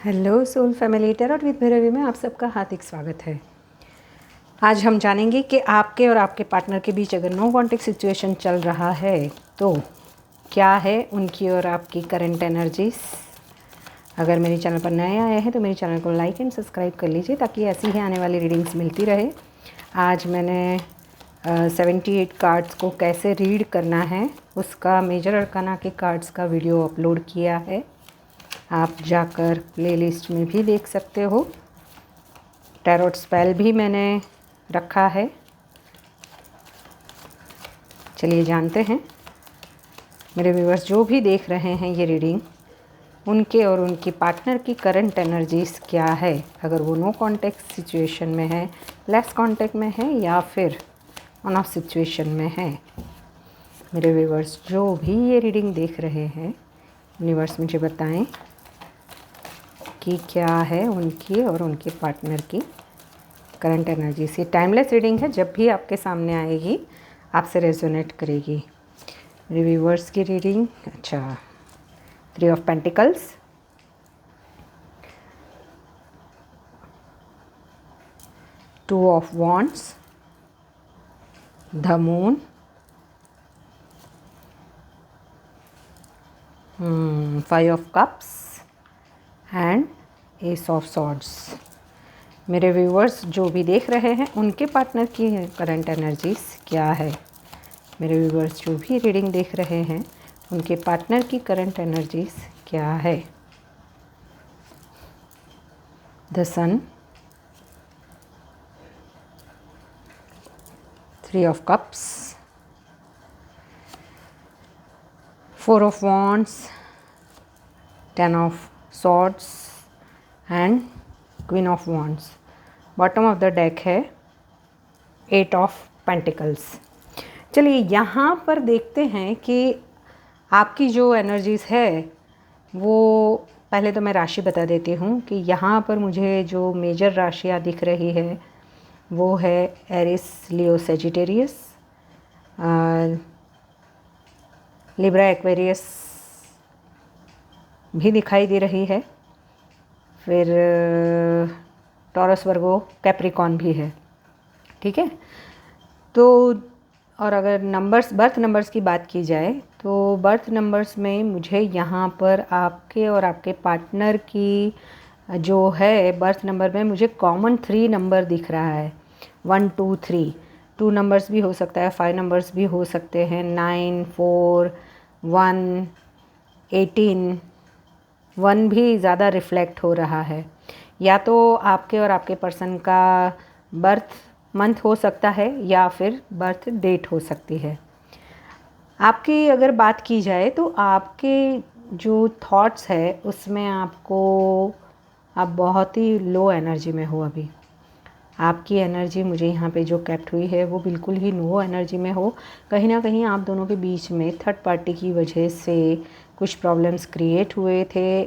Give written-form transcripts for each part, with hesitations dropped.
Hello soul family tarot with Bhairavi में आप सबका हार्दिक स्वागत है। आज हम जानेंगे कि आपके और आपके पार्टनर के बीच अगर नो कॉन्टेक्ट सिचुएशन चल रहा है तो क्या है उनकी और आपकी करंट एनर्जीज। अगर मेरे चैनल पर नए आए हैं तो मेरे चैनल को लाइक एंड सब्सक्राइब कर लीजिए ताकि ऐसी ही आने वाली रीडिंग्स मिलती रहे। आज मैंने 78 कार्ड्स को कैसे रीड करना है उसका मेजर अरकाना के कार्ड्स का वीडियो अपलोड किया है, आप जाकर प्लेलिस्ट में भी देख सकते हो। टैरोट स्पेल भी मैंने रखा है। चलिए जानते हैं मेरे व्यूअर्स जो भी देख रहे हैं ये रीडिंग, उनके और उनकी पार्टनर की करंट एनर्जीज क्या है। अगर वो नो कांटेक्ट सिचुएशन में है, लेस कांटेक्ट में है या फिर ऑन ऑफ सिचुएशन में है। मेरे व्यूअर्स जो भी ये रीडिंग देख रहे हैं, यूनिवर्स मुझे बताएं कि क्या है उनकी और उनके पार्टनर की करंट एनर्जी। ये टाइमलेस रीडिंग है, जब भी आपके सामने आएगी आपसे रेजोनेट करेगी। रिव्यूअर्स की रीडिंग, अच्छा 3 of pentacles, 2 of wands, the moon, 5 of cups and S of swords. मेरे व्यूअर्स जो भी देख रहे हैं उनके पार्टनर की करंट एनर्जीज क्या है। मेरे व्यूअर्स जो भी रीडिंग देख रहे हैं उनके पार्टनर की करंट एनर्जीज क्या है। The sun, 3 of cups, 4 of wands, 10 of swords and queen of wands। Bottom of the deck है 8 ऑफ पेंटिकल्स। चलिए यहाँ पर देखते हैं कि आपकी जो एनर्जीज है वो, पहले तो मैं राशि बता देती हूँ कि यहाँ पर मुझे जो मेजर राशियाँ दिख रही है वो है एरिस, लियो, सेजिटेरियस, लिब्रा, एक्वेरियस भी दिखाई दे रही है, फिर टॉरस, वर्गो, कैप्रिकॉन भी है। ठीक है, तो और अगर नंबर्स, बर्थ नंबर्स की बात की जाए तो बर्थ नंबर्स में मुझे यहाँ पर आपके और आपके पार्टनर की जो है बर्थ नंबर में मुझे कॉमन 3 नंबर दिख रहा है। 1 2 3, 2 नंबर्स भी हो सकता है, 5 नंबर्स भी हो सकते हैं, 9 4 1 18, 1 भी ज़्यादा रिफ्लेक्ट हो रहा है। या तो आपके और आपके पर्सन का बर्थ मंथ हो सकता है या फिर बर्थ डेट हो सकती है। आपकी अगर बात की जाए तो आपके जो थॉट्स है उसमें आपको, आप बहुत ही लो एनर्जी में हो अभी। आपकी एनर्जी मुझे यहाँ पे जो कैप्ट हुई है वो बिल्कुल ही लो एनर्जी में हो। कहीं ना कहीं आप दोनों के बीच में थर्ड पार्टी की वजह से कुछ प्रॉब्लम्स क्रिएट हुए थे।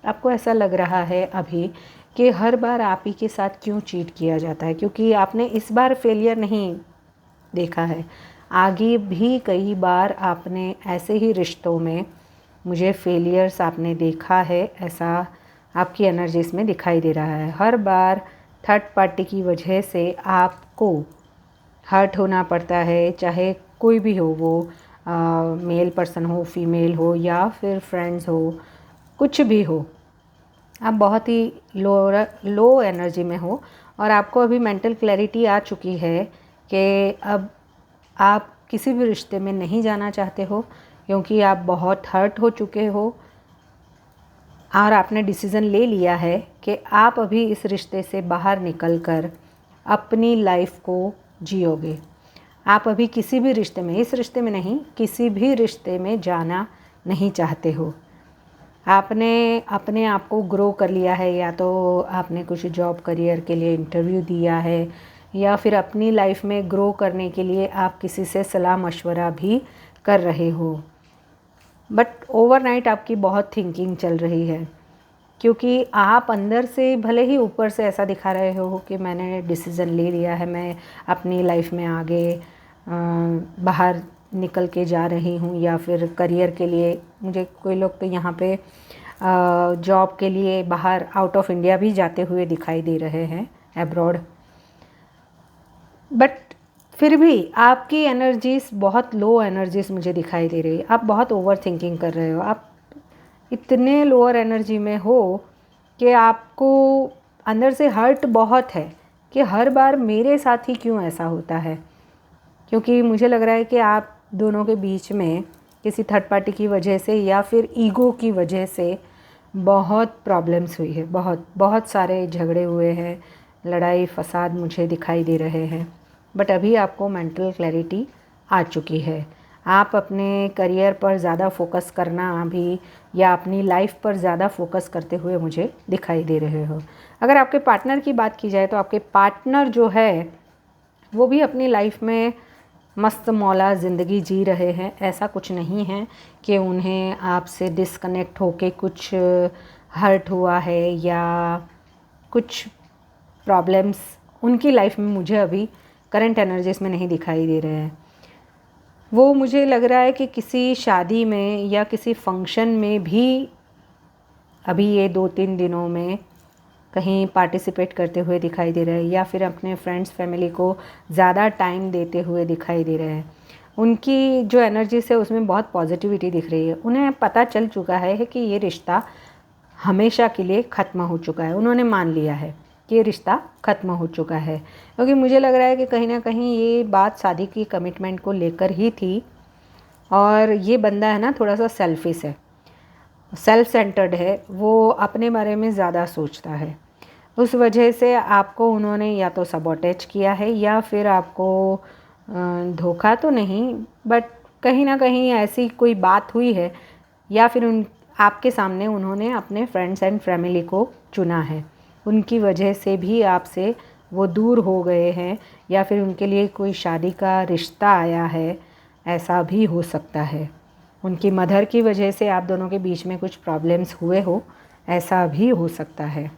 आपको ऐसा लग रहा है अभी कि हर बार आप ही के साथ क्यों चीट किया जाता है, क्योंकि आपने इस बार फेलियर नहीं देखा है, आगे भी कई बार आपने ऐसे ही रिश्तों में मुझे फेलियर्स आपने देखा है। ऐसा आपकी एनर्जीज में दिखाई दे रहा है। हर बार थर्ड पार्टी की वजह से आपको हर्ट होना पड़ता है, चाहे कोई भी हो, वो मेल पर्सन हो, फीमेल हो या फिर फ्रेंड्स हो, कुछ भी हो। आप बहुत ही लो एनर्जी में हो और आपको अभी मेंटल क्लैरिटी आ चुकी है कि अब आप किसी भी रिश्ते में नहीं जाना चाहते हो, क्योंकि आप बहुत हर्ट हो चुके हो और आपने डिसीज़न ले लिया है कि आप अभी इस रिश्ते से बाहर निकलकर अपनी लाइफ को जियोगे। आप अभी किसी भी रिश्ते में, इस रिश्ते में नहीं, किसी भी रिश्ते में जाना नहीं चाहते हो। आपने अपने आप को ग्रो कर लिया है, या तो आपने कुछ जॉब करियर के लिए इंटरव्यू दिया है या फिर अपनी लाइफ में ग्रो करने के लिए आप किसी से सलाह मशवरा भी कर रहे हो। बट ओवरनाइट आपकी बहुत थिंकिंग चल रही है, क्योंकि आप अंदर से भले ही ऊपर से ऐसा दिखा रहे हो कि मैंने डिसीज़न ले लिया है, मैं अपनी लाइफ में आगे बाहर निकल के जा रही हूँ, या फिर करियर के लिए मुझे कोई लोग तो यहाँ पे जॉब के लिए बाहर आउट ऑफ इंडिया भी जाते हुए दिखाई दे रहे हैं, अब्रॉड। बट फिर भी आपकी एनर्जीज़ बहुत लो एनर्जीज़ मुझे दिखाई दे रही है। आप बहुत ओवर थिंकिंग कर रहे हो, आप इतने लोअर एनर्जी में हो कि आपको अंदर से हर्ट बहुत है कि हर बार मेरे साथ ही क्यों ऐसा होता है। क्योंकि मुझे लग रहा है कि आप दोनों के बीच में किसी थर्ड पार्टी की वजह से या फिर ईगो की वजह से बहुत प्रॉब्लम्स हुई है, बहुत सारे झगड़े हुए हैं, लड़ाई फसाद मुझे दिखाई दे रहे हैं। बट अभी आपको मेंटल क्लैरिटी आ चुकी है। आप अपने करियर पर ज़्यादा फोकस करना अभी या अपनी लाइफ पर ज़्यादा फोकस करते हुए मुझे दिखाई दे रहे हो। अगर आपके पार्टनर की बात की जाए तो आपके पार्टनर जो है वो भी अपनी लाइफ में मस्त मौला ज़िंदगी जी रहे हैं। ऐसा कुछ नहीं है कि उन्हें आपसे डिस्कनेक्ट होके कुछ हर्ट हुआ है या कुछ प्रॉब्लम्स उनकी लाइफ में मुझे अभी करंट एनर्जीज में नहीं दिखाई दे रहे हैं। वो मुझे लग रहा है कि किसी शादी में या किसी फंक्शन में भी अभी ये 2-3 दिनों में कहीं पार्टिसिपेट करते हुए दिखाई दे रहे हैं या फिर अपने फ्रेंड्स फैमिली को ज़्यादा टाइम देते हुए दिखाई दे रहे हैं। उनकी जो एनर्जीज है उसमें बहुत पॉजिटिविटी दिख रही है। उन्हें पता चल चुका है कि ये रिश्ता हमेशा के लिए ख़त्म हो चुका है। उन्होंने मान लिया है कि ये रिश्ता ख़त्म हो चुका है, क्योंकि मुझे लग रहा है कि कहीं ना कहीं ये बात शादी की कमिटमेंट को लेकर ही थी। और ये बंदा है ना थोड़ा सा सेल्फिश है, सेल्फ सेंटर्ड है, वो अपने बारे में ज़्यादा सोचता है। उस वजह से आपको उन्होंने या तो सबॉटेज किया है या फिर आपको धोखा तो नहीं बट कहीं ना कहीं ऐसी कोई बात हुई है या फिर आपके सामने उन्होंने अपने फ्रेंड्स एंड फैमिली को चुना है। उनकी वजह से भी आपसे वो दूर हो गए हैं या फिर उनके लिए कोई शादी का रिश्ता आया है, ऐसा भी हो सकता है। उनकी मदर की वजह से आप दोनों के बीच में कुछ प्रॉब्लम्स हुए हो, ऐसा भी हो सकता है।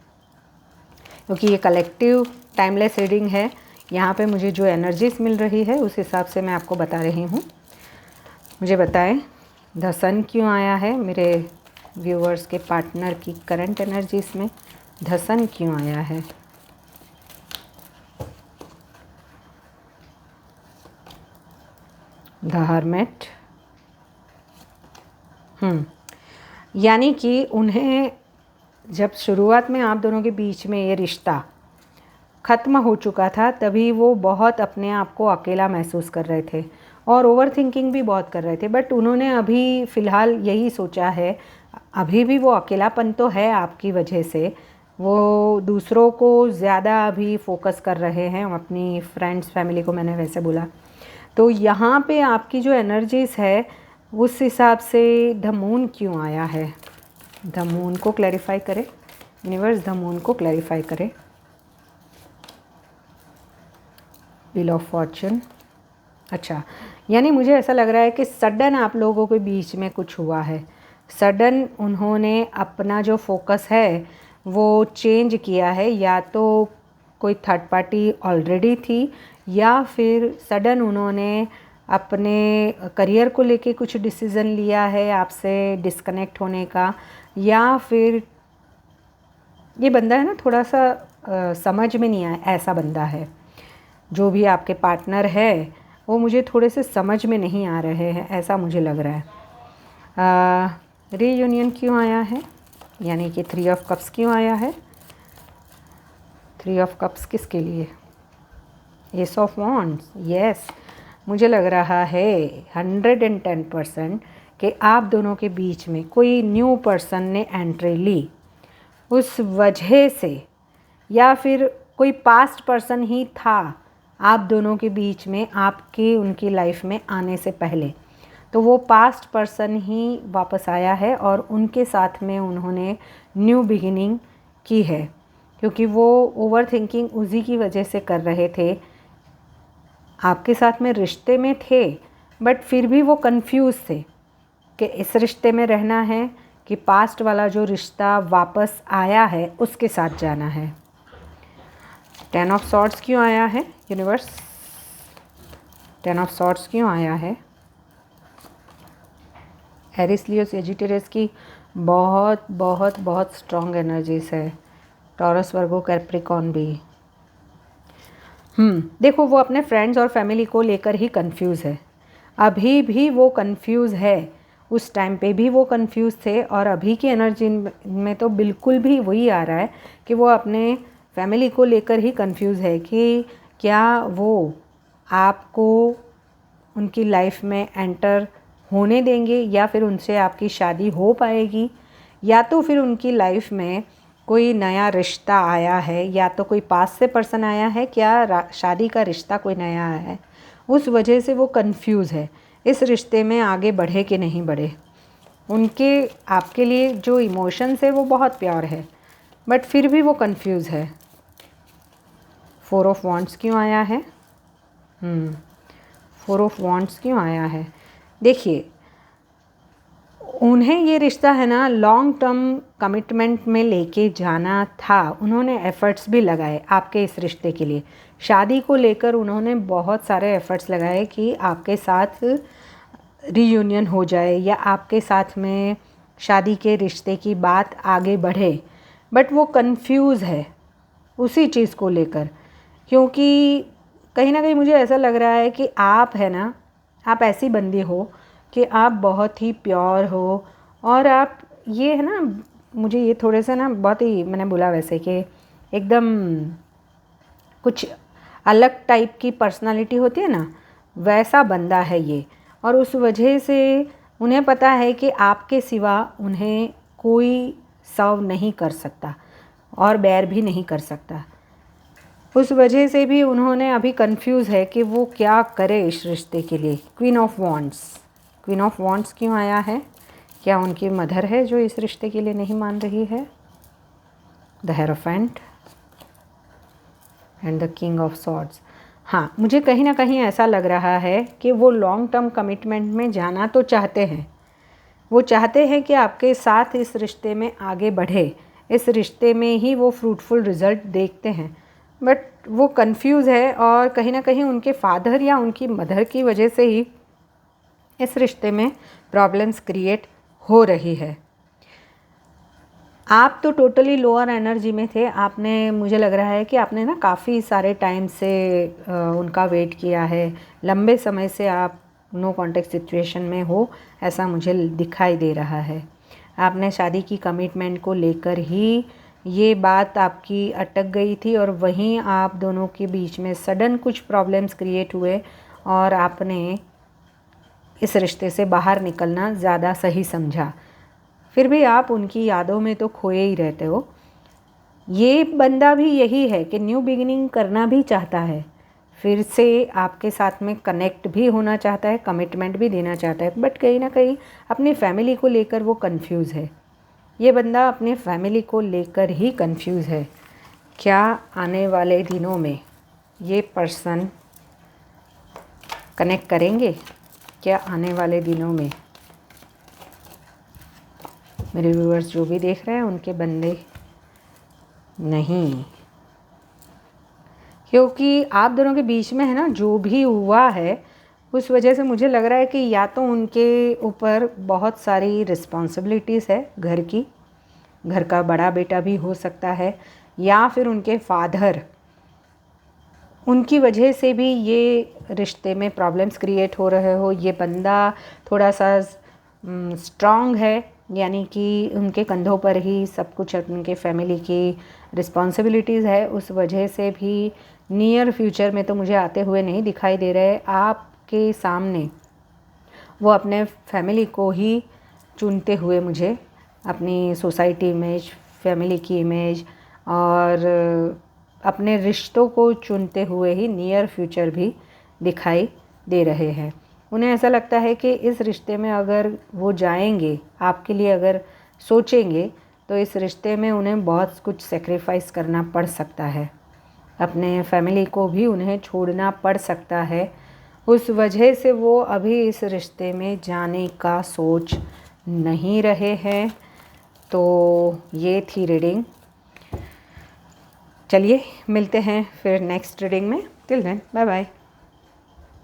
क्योंकि ये कलेक्टिव टाइमलेस रीडिंग है, यहाँ पे मुझे जो एनर्जीज मिल रही है उस हिसाब से मैं आपको बता रही हूँ। मुझे बताएं द सन क्यों आया है मेरे व्यूअर्स के पार्टनर की करंट एनर्जीज में, द सन क्यों आया है। द हर्मिट, यानी कि उन्हें जब शुरुआत में आप दोनों के बीच में ये रिश्ता ख़त्म हो चुका था तभी वो बहुत अपने आप को अकेला महसूस कर रहे थे और ओवर थिंकिंग भी बहुत कर रहे थे। बट उन्होंने अभी फ़िलहाल यही सोचा है, अभी भी वो अकेलापन तो है आपकी वजह से, वो दूसरों को ज़्यादा अभी फोकस कर रहे हैं, अपनी फ्रेंड्स फैमिली को मैंने वैसे बोला। तो यहाँ पे आपकी जो एनर्जीज़ है उस हिसाब से द मून क्यों आया है, द मून को क्लैरिफाई करें यूनिवर्स, द मून को क्लैरिफाई करें। व्हील ऑफ फॉर्चून, अच्छा यानी मुझे ऐसा लग रहा है कि सडन आप लोगों के बीच में कुछ हुआ है, सडन उन्होंने अपना जो फोकस है वो चेंज किया है, या तो कोई थर्ड पार्टी ऑलरेडी थी या फिर सडन उन्होंने अपने करियर को लेके कुछ डिसीज़न लिया है आपसे डिस्कनेक्ट होने का, या फिर ये बंदा है ना थोड़ा सा समझ में नहीं आया, ऐसा बंदा है जो भी आपके पार्टनर है वो मुझे थोड़े से समझ में नहीं आ रहे हैं, ऐसा मुझे लग रहा है। रीयूनियन क्यों आया है, यानी कि 3 ऑफ कप्स क्यों आया है, 3 ऑफ कप्स किसके लिए, एस ऑफ वॉन्ड्स, यस मुझे लग रहा है 110% कि आप दोनों के बीच में कोई न्यू पर्सन ने एंट्री ली, उस वजह से या फिर कोई पास्ट पर्सन ही था आप दोनों के बीच में आपके उनकी लाइफ में आने से पहले, तो वो पास्ट पर्सन ही वापस आया है और उनके साथ में उन्होंने न्यू बिगिनिंग की है, क्योंकि वो ओवर थिंकिंग उसी की वजह से कर रहे थे। आपके साथ में रिश्ते में थे बट फिर भी वो कंफ्यूज थे कि इस रिश्ते में रहना है कि पास्ट वाला जो रिश्ता वापस आया है उसके साथ जाना है। 10 ऑफ सॉर्ड्स क्यों आया है यूनिवर्स, 10 ऑफ सॉर्ड्स क्यों आया है। एरिस लियो सजिटेरियस की बहुत बहुत बहुत स्ट्रॉन्ग एनर्जीज है। टॉरस, वर्गो, कैप्रिकॉर्न भी। देखो वो अपने फ्रेंड्स और फैमिली को लेकर ही कंफ्यूज है। अभी भी वो कंफ्यूज है, उस टाइम पे भी वो कंफ्यूज थे और अभी की एनर्जी में तो बिल्कुल भी वही आ रहा है कि वो अपने फैमिली को लेकर ही कंफ्यूज है कि क्या वो आपको उनकी लाइफ में एंटर होने देंगे या फिर उनसे आपकी शादी हो पाएगी, या तो फिर उनकी लाइफ में कोई नया रिश्ता आया है, या तो कोई पास से पर्सन आया है, क्या शादी का रिश्ता कोई नया आया है। उस वजह से वो कंफ्यूज है इस रिश्ते में आगे बढ़े कि नहीं बढ़े। उनके आपके लिए जो इमोशंस है वो बहुत प्योर है, बट फिर भी वो कंफ्यूज है। 4 ऑफ वॉन्ड्स क्यों आया है? 4 ऑफ वॉन्ड्स क्यों आया है? देखिए, उन्हें ये रिश्ता है ना लॉन्ग टर्म कमिटमेंट में लेके जाना था। उन्होंने एफ़र्ट्स भी लगाए आपके इस रिश्ते के लिए। शादी को लेकर उन्होंने बहुत सारे एफ़र्ट्स लगाए कि आपके साथ रीयूनियन हो जाए या आपके साथ में शादी के रिश्ते की बात आगे बढ़े, बट वो कंफ्यूज है उसी चीज़ को लेकर। क्योंकि कहीं ना कहीं मुझे ऐसा लग रहा है कि आप है ना, आप ऐसी बंदी हो कि आप बहुत ही प्योर हो और आप ये है ना, मुझे ये थोड़े से ना बहुत ही, मैंने बोला वैसे कि एकदम कुछ अलग टाइप की पर्सनालिटी होती है ना, वैसा बंदा है ये। और उस वजह से उन्हें पता है कि आपके सिवा उन्हें कोई सर्व नहीं कर सकता और बैर भी नहीं कर सकता। उस वजह से भी उन्होंने अभी कंफ्यूज है कि वो क्या करे इस रिश्ते के लिए। Queen of wands, queen of wands क्यों आया है? क्या उनकी मदर है जो इस रिश्ते के लिए नहीं मान रही है? The hierophant and the king of swords. हाँ, मुझे कहीं ना कहीं ऐसा लग रहा है कि वो लॉन्ग टर्म कमिटमेंट में जाना तो चाहते हैं। वो चाहते हैं कि आपके साथ इस रिश्ते में आगे बढ़े, इस रिश्ते में ही वो फ्रूटफुल रिज़ल्ट देखते हैं, बट वो कंफ्यूज है और कहीं ना कहीं उनके फादर या उनकी मदर की वजह से ही इस रिश्ते में प्रॉब्लम्स क्रिएट हो रही है। आप तो टोटली लोअर एनर्जी में थे। आपने, मुझे लग रहा है कि आपने ना काफ़ी सारे टाइम से उनका वेट किया है, लंबे समय से आप नो कॉन्टेक्ट सिचुएशन में हो, ऐसा मुझे दिखाई दे रहा है। आपने शादी की कमिटमेंट को लेकर ही ये बात आपकी अटक गई थी और वहीं आप दोनों के बीच में सडन कुछ प्रॉब्लम्स क्रिएट हुए और आपने इस रिश्ते से बाहर निकलना ज़्यादा सही समझा। फिर भी आप उनकी यादों में तो खोए ही रहते हो। ये बंदा भी यही है कि न्यू बिगिनिंग करना भी चाहता है, फिर से आपके साथ में कनेक्ट भी होना चाहता है, कमिटमेंट भी देना चाहता है, बट कहीं ना कहीं अपनी फैमिली को लेकर वो कंफ्यूज है। ये बंदा अपने फैमिली को लेकर ही कंफ्यूज है। क्या आने वाले दिनों में ये पर्सन कनेक्ट करेंगे? क्या आने वाले दिनों में मेरे व्यूअर्स जो भी देख रहे हैं उनके बंदे नहीं, क्योंकि आप दोनों के बीच में है ना जो भी हुआ है उस वजह से मुझे लग रहा है कि या तो उनके ऊपर बहुत सारी रिस्पॉन्सिबिलिटीज़ है घर की, घर का बड़ा बेटा भी हो सकता है, या फिर उनके फादर, उनकी वजह से भी ये रिश्ते में प्रॉब्लम्स क्रिएट हो रहे हो। ये बंदा थोड़ा सा स्ट्रॉन्ग है, यानी कि उनके कंधों पर ही सब कुछ उनके फैमिली की रिस्पॉन्सिबिलिटीज़ है। उस वजह से भी नियर फ्यूचर में तो मुझे आते हुए नहीं दिखाई दे रहे आपके सामने। वो अपने फैमिली को ही चुनते हुए मुझे अपनी सोसाइटी इमेज, फैमिली की इमेज और अपने रिश्तों को चुनते हुए ही नियर फ्यूचर भी दिखाई दे रहे हैं। उन्हें ऐसा लगता है कि इस रिश्ते में अगर वो जाएंगे, आपके लिए अगर सोचेंगे, तो इस रिश्ते में उन्हें बहुत कुछ सेक्रीफाइस करना पड़ सकता है, अपने फैमिली को भी उन्हें छोड़ना पड़ सकता है। उस वजह से वो अभी इस रिश्ते में जाने का सोच नहीं रहे हैं। तो ये थी रीडिंग। चलिए मिलते हैं फिर नेक्स्ट रीडिंग में। Till then bye bye.